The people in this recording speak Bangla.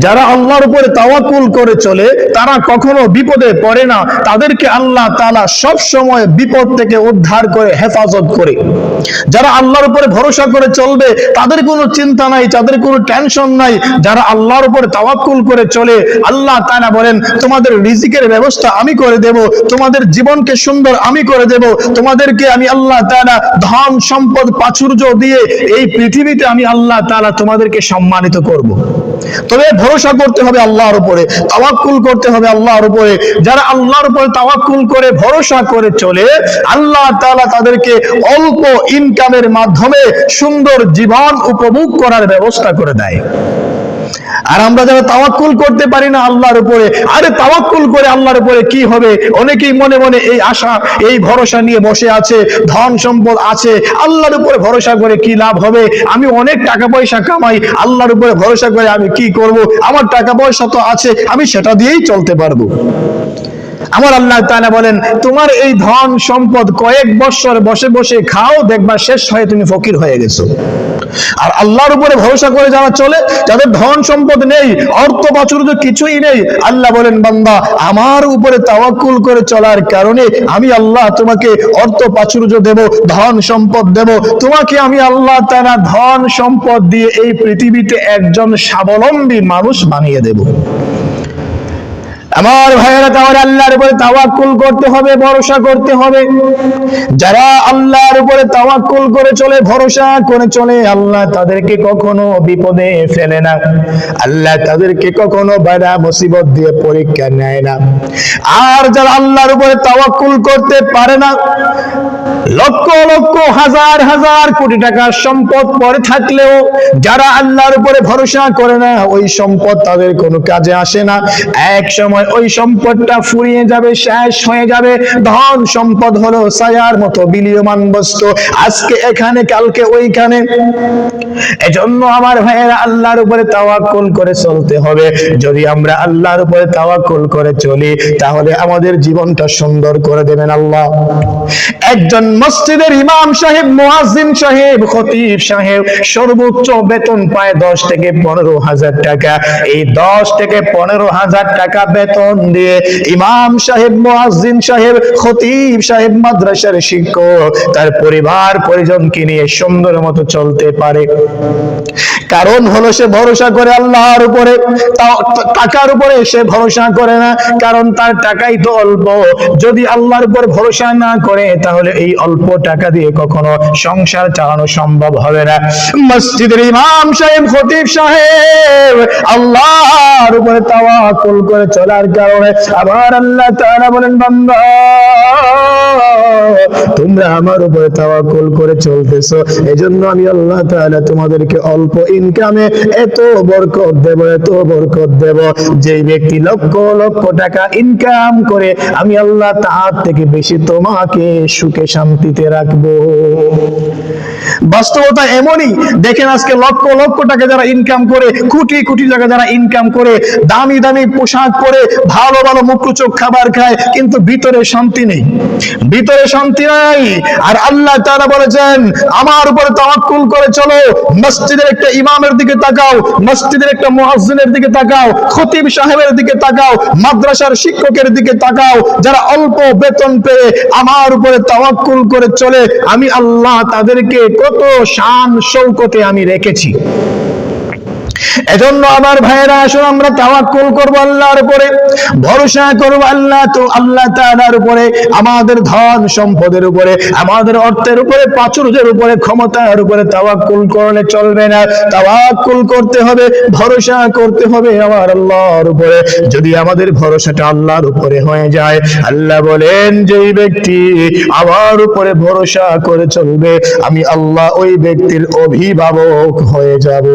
যারা আল্লাহর উপরে তাওয়াক্কুল করে চলে তারা কখনো বিপদে পড়ে না, তাদেরকে আল্লাহ তাআলা সব সময় বিপদ থেকে উদ্ধার করে হেফাজত করে। যারা আল্লাহর উপরে ভরসা করে চলবে তাদের কোনো চিন্তা নাই, তাদের কোনো টেনশন নাই। যারা আল্লাহর উপরে তাওয়াক্কুল করে চলে আল্লাহ তাআলা বলেন তোমাদের রিজিকের ব্যবস্থা আমি করে দেব, তোমাদের জীবনকে সুন্দর আমি করে দেব, তোমাদেরকে আমি আল্লাহ তাআলা ধন সম্পদ প্রাচুর্য দিয়ে এই পৃথিবীতে আমি আল্লাহ তাআলা তোমাদেরকে সম্মানিত করব। তবে ভরসা করতে হবে আল্লাহর উপরে, তাওয়াক্কুল করতে হবে আল্লাহর উপরে। যারা আল্লাহর উপরে তাওয়াক্কুল করে ভরসা করে চলে আল্লাহ তাআলা তাদেরকে অল্প ইনকামের মাধ্যমে সুন্দর জীবন উপভোগ করার ব্যবস্থা করে দেয়। আর আমরা যারা তাওয়াক্কুল করতে পারি না আল্লাহর উপরে, আরে তাওয়াক্কুল করে আল্লাহর উপরে কি হবে? অনেকেই মনে মনে এই আশা এই ভরসা নিয়ে বসে আছে, ধন সম্পদ আছে, আল্লাহর উপরে ভরসা করে কি লাভ হবে? আমি অনেক টাকা পয়সা কামাই, আল্লাহর উপরে ভরসা করে আমি কি করব? আমার টাকা পয়সা তো আছে, আমি সেটা দিয়েই চলতে পারবো। আমার আল্লাহ তাআলা বলেন তোমার এই ধন সম্পদ কয়েক বছর বসে বসে খাও, দেখবা শেষ হয়ে তুমি ফকির হয়ে গেছো। আর আল্লাহর উপরে ভরসা করে যারা চলে, যাদের ধন সম্পদ নেই, অর্থ প্রাচুর্য কিছুই নেই, আল্লাহ বলেন বান্দা আমার উপরে তাওয়াক্কুল করে চলার কারণে আমি আল্লাহ তোমাকে অর্থ প্রাচুর্য দেব, ধন সম্পদ দেব, তোমাকে আমি আল্লাহ তাআলা ধন সম্পদ দিয়ে এই পৃথিবীতে একজন স্বাবলম্বী মানুষ বানিয়ে দেব। আমার ভাইয়েরা, তাহলে আল্লাহর উপরে তাওয়াক্কুল করতে হবে, ভরসা করতে হবে। যারা আল্লাহর উপরে তাওয়াক্কুল করে চলে, ভরসা করে চলে, আল্লাহ তাদেরকে কখনো বিপদে ফেলে না, আল্লাহ তাদেরকে কখনো বাধা মুসিবত দিয়ে পরীক্ষা নেয় না। আর যারা আল্লাহর উপরে তাওয়াক্কুল করতে পারে না, লক্ষ লক্ষ হাজার হাজার কোটি টাকার সম্পদ পড়ে থাকলেও যারা আল্লাহর উপরে ভরসা করে না, ওই সম্পদ তাদের কোনো কাজে আসে না। এক সময় ওই সম্পদটা ফুরিয়ে যাবে, শেষ হয়ে যাবে। ধন সম্পদ হলো ছায়ার মতো বিলীয়মান বস্তু, আজকে এখানে কালকে ওইখানে। এজন্য আমার ভাইয়েরা আল্লাহর উপরে তাওয়াক্কুল করে চলতে হবে। যদি আমরা আল্লাহর উপরে তাওয়াক্কুল করে চলি তাহলে আমাদের জীবনটা সুন্দর করে দেবেন আল্লাহ। একজন মসজিদের ইমাম সাহেব, মুয়াজ্জিন সাহেব, খতিব সাহেব সর্বোচ্চ বেতন পায় 10 থেকে 15,000 টাকা। এই 10 থেকে 15,000 টাকা বেতন দিয়ে ইমাম সাহেব, মুয়াজ্জিন সাহেব, খতিব সাহেব, মাদ্রাসার শিক্ষক তার পরিবার পরিজনকে নিয়ে সুন্দর মতো চলতে পারে। কারণ হলো সে ভরসা করে আল্লাহর উপরে, টাকার উপরে সে ভরসা করে না, কারণ তার টাকাই তো অল্প। যদি আল্লাহর উপর ভরসা না করে তাহলে এই অল্প টাকা দিয়ে কখনো সংসার চালানো সম্ভব হবে না। মসজিদের ইমাম সাহেব, খতিব সাহেব আল্লাহর উপরে তাওয়াক্কুল করে চলার কারণে আবার আল্লাহ তাআলা বলেন বান্দা তোমরা আমার উপরে তাওয়াক্কুল করে চলতেছো, এজন্য আমি আল্লাহ তাআলা তোমাদেরকে অল্প ইনকামে এত বরকত দেব, এত বরকত দেব। যে ব্যক্তি লক্ষ লক্ষ টাকা ইনকাম করে আমি আল্লাহ তার থেকে বেশি তোমাকে সুখে শান্তিতে রাখবো। বাস্তবতা এমনই। দেখেন আজকে লক্ষ লক্ষ টাকা যারা ইনকাম করে, কোটি কোটি টাকা যারা ইনকাম করে, দামি দামি পোশাক পরে, ভালো ভালো মুখরোচক খাবার খায়, কিন্তু ভিতরে শান্তি নেই, ভিতরে শান্তি নাই। আর আল্লাহ তাআলা বলেছেন আমার উপরে তাওয়াক্কুল করে চলো। মসজিদের একটা ইমামের দিকে তাকাও, মসজিদের একটা মুয়াজ্জিনের দিকে তাকাও, খতিব সাহেবের দিকে তাকাও, মাদ্রাসার শিক্ষকের দিকে তাকাও, যারা অল্প বেতন পেয়ে আমার উপরে তাওয়াক্কুল করে চলে, আমি আল্লাহ তাদেরকে কত শান শৌকতে আমি রেখেছি। এজন্য আমার ভাইয়েরা আসুন আমরা তাওয়াক্কুল করব আল্লাহর উপরে, ভরসা করব আল্লাহ তাআলার উপরে। আমাদের ধন সম্পদের উপরে, আমাদের অর্থের উপরে, প্রাচুর্যের উপরে, ক্ষমতার উপরে তাওয়াক্কুল করলে চলবে না। তাওয়াক্কুল করতে হবে, ভরসা করতে হবে আমার আল্লাহর উপরে। যদি আমাদের ভরসাটা আল্লাহর উপরে হয়ে যায়, আল্লাহ বলেন যেই ব্যক্তি আমার উপরে ভরসা করে চলবে আমি আল্লাহ ওই ব্যক্তির অভিভাবক হয়ে যাব।